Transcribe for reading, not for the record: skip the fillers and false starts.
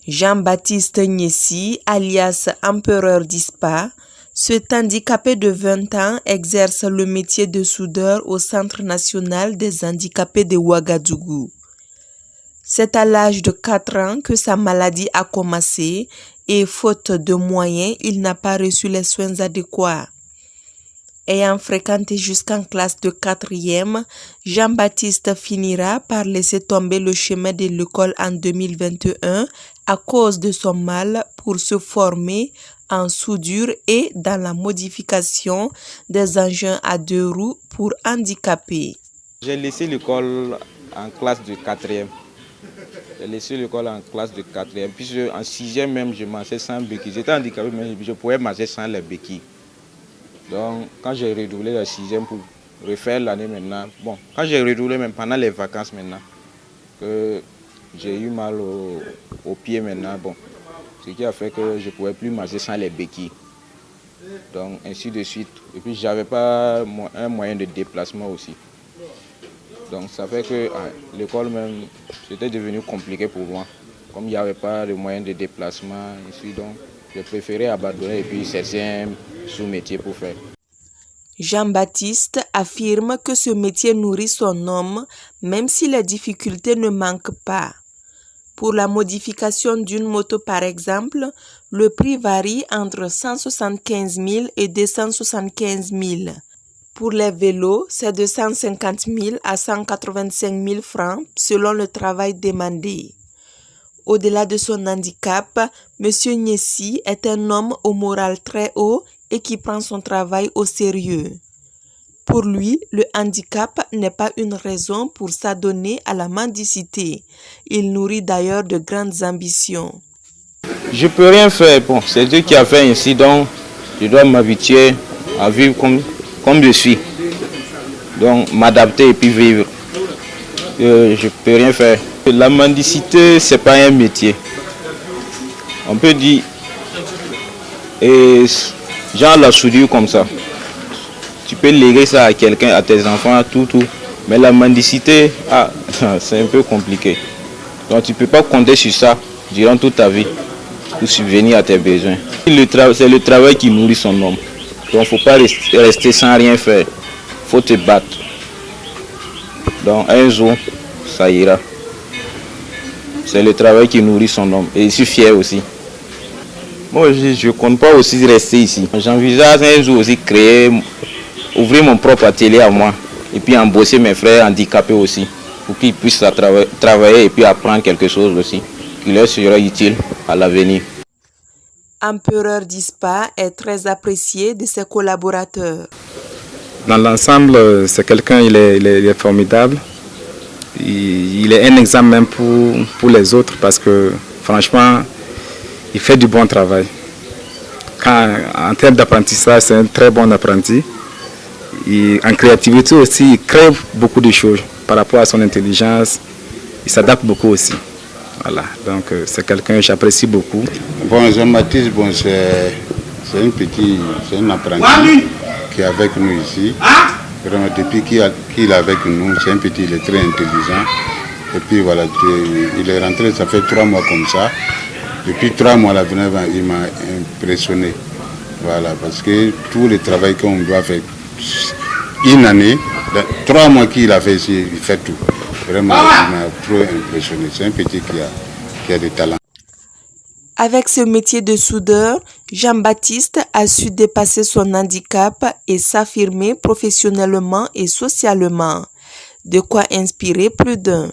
Jean-Baptiste Niessi, alias Empereur d'ISPA, cet handicapé de 20 ans exerce le métier de soudeur au Centre national des handicapés de Ouagadougou. C'est à l'âge de 4 ans que sa maladie a commencé et faute de moyens, il n'a pas reçu les soins adéquats. Ayant fréquenté jusqu'en classe de 4e, Jean-Baptiste finira par laisser tomber le chemin de l'école en 2021 à cause de son mal pour se former en soudure et dans la modification des engins à 2 roues pour handicapés. J'ai laissé l'école en classe de 4e. Puis en 6e même, je marchais sans béquille. J'étais handicapé, mais je pouvais marcher sans les béquilles. Donc, quand j'ai redoublé la 6e pour refaire l'année maintenant, quand j'ai redoublé même pendant les vacances maintenant, que j'ai eu mal au pied maintenant, ce qui a fait que je ne pouvais plus marcher sans les béquilles. Donc, ainsi de suite. Et puis, je n'avais pas un moyen de déplacement aussi. Donc, ça fait que l'école même, c'était devenu compliqué pour moi. Comme il n'y avait pas de moyen de déplacement ici, donc, je préférais abandonner et puis chercher un sous-métier pour faire. Jean-Baptiste affirme que ce métier nourrit son homme, même si les difficultés ne manquent pas. Pour la modification d'une moto, par exemple, le prix varie entre 175 000 et 275 000. Pour les vélos, c'est de 150 000 à 185 000 francs selon le travail demandé. Au-delà de son handicap, M. Niessi est un homme au moral très haut et qui prend son travail au sérieux. Pour lui, le handicap n'est pas une raison pour s'adonner à la mendicité. Il nourrit d'ailleurs de grandes ambitions. Je ne peux rien faire. C'est Dieu qui a fait ainsi, donc je dois m'habituer à vivre comme je suis. Donc m'adapter et puis vivre. Je ne peux rien faire. La mendicité, ce n'est pas un métier. On peut dire, genre la soudure comme ça. Tu peux léguer ça à quelqu'un, à tes enfants, tout. Mais la mendicité, c'est un peu compliqué. Donc tu ne peux pas compter sur ça durant toute ta vie pour subvenir à tes besoins. C'est le travail qui nourrit son homme. Donc il ne faut pas rester sans rien faire. Il faut te battre. Donc un jour, ça ira. C'est le travail qui nourrit son homme. Et je suis fier aussi. Moi, je ne compte pas aussi rester ici. J'envisage un jour aussi ouvrir mon propre atelier à moi. Et puis embaucher mes frères handicapés aussi. Pour qu'ils puissent travailler et puis apprendre quelque chose aussi. Qui leur sera utile à l'avenir. Empereur d'ISPA est très apprécié de ses collaborateurs. Dans l'ensemble, c'est quelqu'un, il est formidable. Il est un exemple même pour les autres parce que franchement, il fait du bon travail. En termes d'apprentissage, c'est un très bon apprenti. En créativité aussi, il crée beaucoup de choses par rapport à son intelligence. Il s'adapte beaucoup aussi. Voilà, donc c'est quelqu'un que j'apprécie beaucoup. Jean-Baptiste, c'est un apprenti qui est avec nous ici. Vraiment, depuis qu'il est avec nous, c'est un petit, il est très intelligent. Et puis voilà, il est rentré, ça fait 3 mois comme ça. Depuis 3 mois, il m'a impressionné. Voilà, parce que tout le travail qu'on doit faire, une année, 3 mois qu'il a fait ici, il fait tout. Vraiment, il m'a trop impressionné. C'est un petit qui a des talents. Avec ce métier de soudeur, Jean-Baptiste a su dépasser son handicap et s'affirmer professionnellement et socialement. De quoi inspirer plus d'un.